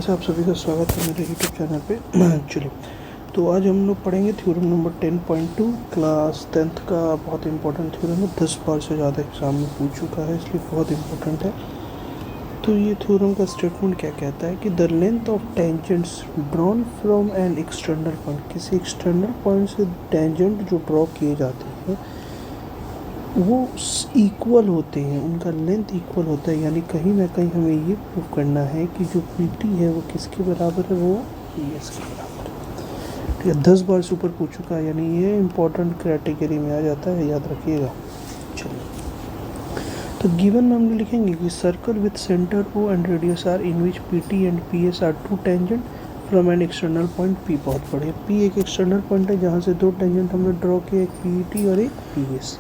आप सभी का स्वागत है मेरे YouTube चैनल पे। चलिए, तो आज हम लोग पढ़ेंगे थ्योरम नंबर 10.2 क्लास 10th का बहुत इंपॉर्टेंट थ्योरम है। 10 बार से ज़्यादा एग्जाम में पूछ चुका है, इसलिए बहुत इंपॉर्टेंट है। तो ये थ्योरम का स्टेटमेंट क्या कहता है कि the length of tangents drawn from an external point, किसी एक्सटर्नल पॉइंट से टेंजेंट जो ड्रॉ किए जाते हैं वो इक्वल होते हैं, उनका लेंथ इक्वल होता है। यानी कहीं ना कहीं हमें ये प्रूव करना है कि जो PT है वो किसके बराबर है, वो PS के बराबर है। ठीक है, 10 बार से ऊपर पूछ चुका है, यानी ये इंपॉर्टेंट कैटेगरी में आ जाता है, याद रखिएगा। चलिए, तो गिवन में हम लिखेंगे कि circle with centre O and radius R in which PT and PS are two tangent from an external point P। बहुत बढ़िया, P एक एक्सटर्नल पॉइंट है जहाँ से दो टेंजेंट हमने ड्रॉ किया, एक PT और एक PS।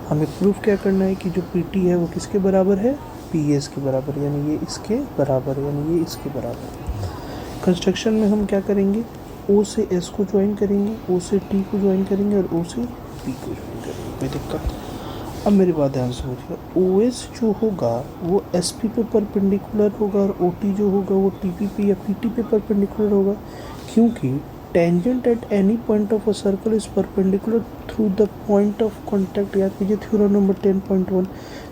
हमें प्रूफ क्या करना है कि जो PT है वो किसके बराबर है, PS के बराबर, यानी ये इसके बराबर है, यानी ये इसके बराबर। कंस्ट्रक्शन में हम क्या करेंगे, O से S को ज्वाइन करेंगे, O से T को ज्वाइन करेंगे और O से P को ज्वाइन करेंगे। कोई दिक्कत? अब मेरी बात ध्यान से समझिएगा, OS जो होगा वो SP पे परपेंडिकुलर होगा और OT जो होगा वो TP पे या PT पे परपेंडिकुलर होगा, क्योंकि tangent at any point of a circle is perpendicular through the point of contact. याद कीजिए थ्योरम नंबर 10.1।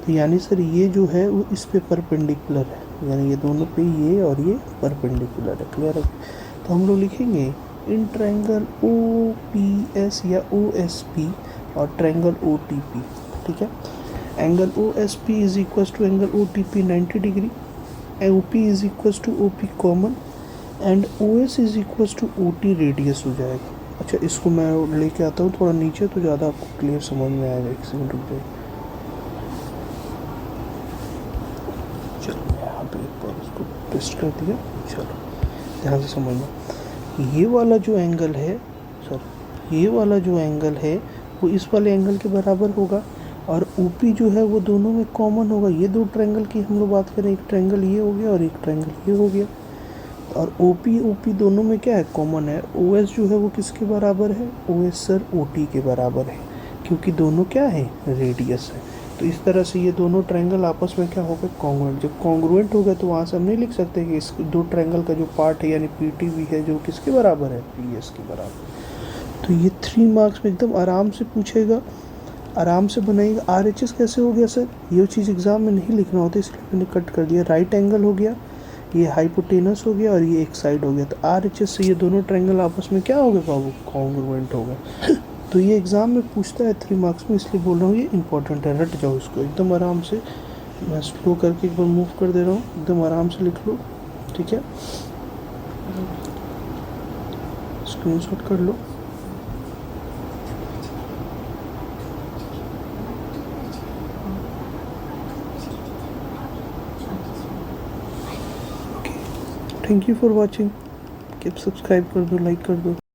तो यानी सर ये जो है वो इस पे परपेंडिकुलर है, यानी ये दोनों पे ये और ये परपेंडिकुलर है। क्लियर है? तो हम लोग लिखेंगे इन ट्रायंगल OPS या OSP और ट्रायंगल OTP। ठीक है, angle OSP is equal to angle OTP 90 degree, OP is equal to OP common and OS is equal to OT radius हो जाएगा। अच्छा, इसको मैं लेके आता हूँ थोड़ा नीचे तो ज़्यादा आपको क्लियर समझ में आएगा। एक सेकंड रुक जाइए। चलो, यहाँ पे एक बार उसको पेस्ट कर दिया। चलो ध्यान से समझना, ये वाला जो एंगल है सर, ये वाला जो एंगल है वो इस वाले एंगल के बराबर होगा और OP जो है वो दोनों में कॉमन होगा। ये दो ट्रायंगल की हम लोग बात करें, एक ट्रायंगल ये हो गया और एक ट्रायंगल ये हो गया, और OP दोनों में क्या है, कॉमन है। OS जो है वो किसके बराबर है, OS सर OT के बराबर है, क्योंकि दोनों क्या है, रेडियस है। तो इस तरह से ये दोनों ट्रायंगल आपस में क्या होगा, कॉन्ग्रुएंट। जब कॉन्ग्रुएंट होगा तो वहाँ से हम नहीं लिख सकते कि इस दो ट्रायंगल का जो पार्ट है यानी PTV है जो किसके बराबर है, PS के बराबर। तो ये 3 मार्क्स में एकदम आराम से पूछेगा, आराम से बनाएगा। RHS कैसे हो गया सर, ये चीज़ एग्जाम में नहीं लिखना होता इसलिए मैंने कट कर दिया। राइट एंगल हो गया, ये हाइपोटेनस हो गया और ये एक साइड हो गया। तो RHS से ये दोनों ट्रायंगल आपस में क्या हो गए बाबू, कॉन्ग्रुएंट हो गए। तो ये एग्ज़ाम में पूछता है 3 मार्क्स में, इसलिए बोल रहा हूँ ये इंपॉर्टेंट है, रट जाओ इसको एकदम आराम से। मैं स्लो करके एक बार मूव कर दे रहा हूँ, एकदम आराम से लिख लो। ठीक है, स्क्रीनशॉट कर लो। Thank you for watching, subscribe कर दो, लाइक कर दो।